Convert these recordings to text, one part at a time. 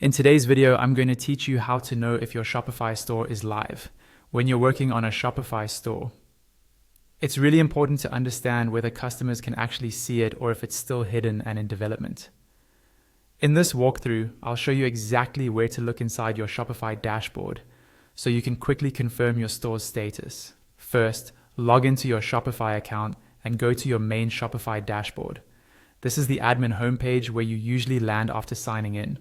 In today's video, I'm going to teach you how to know if your Shopify store is live when you're working on a Shopify store. It's really important to understand whether customers can actually see it or if it's still hidden and in development. In this walkthrough, I'll show you exactly where to look inside your Shopify dashboard so you can quickly confirm your store's status. First, log into your Shopify account and go to your main Shopify dashboard. This is the admin homepage where you usually land after signing in.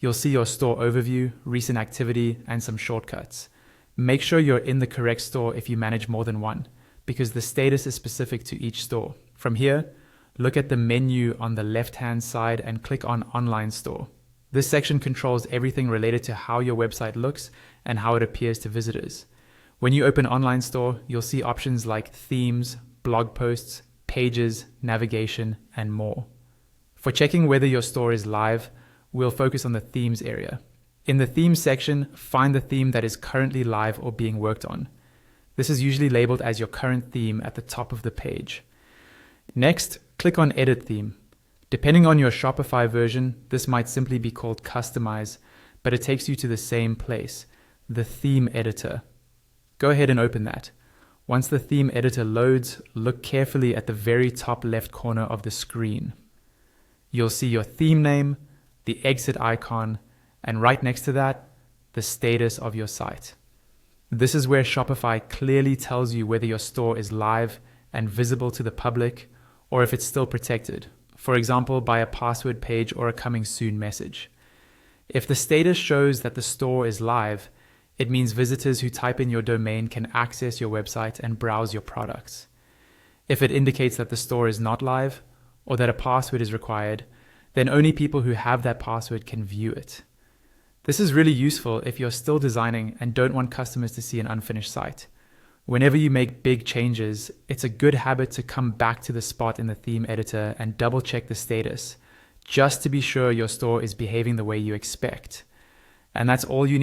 You'll see your store overview, recent activity, and some shortcuts. Make sure you're in the correct store if you manage more than one, because the status is specific to each store. From here, look at the menu on the left-hand side and click on Online Store. This section controls everything related to how your website looks and how it appears to visitors. When you open Online Store, you'll see options like themes, blog posts, pages, navigation, and more. For checking whether your store is live, we'll focus on the themes area. In the themes section, find the theme that is currently live or being worked on. This is usually labeled as your current theme at the top of the page. Next, click on Edit Theme. Depending on your Shopify version, this might simply be called Customize, but it takes you to the same place, the theme editor. Go ahead and open that. Once the theme editor loads, look carefully at the very top left corner of the screen. You'll see your theme name, the exit icon, and right next to that, the status of your site. This is where Shopify clearly tells you whether your store is live and visible to the public, or if it's still protected, for example, by a password page or a coming soon message. If the status shows that the store is live, it means visitors who type in your domain can access your website and browse your products. If it indicates that the store is not live, or that a password is required, then only people who have that password can view it. This is really useful if you're still designing and don't want customers to see an unfinished site. Whenever you make big changes, it's a good habit to come back to the spot in the theme editor and double check the status, just to be sure your store is behaving the way you expect. And that's all you need.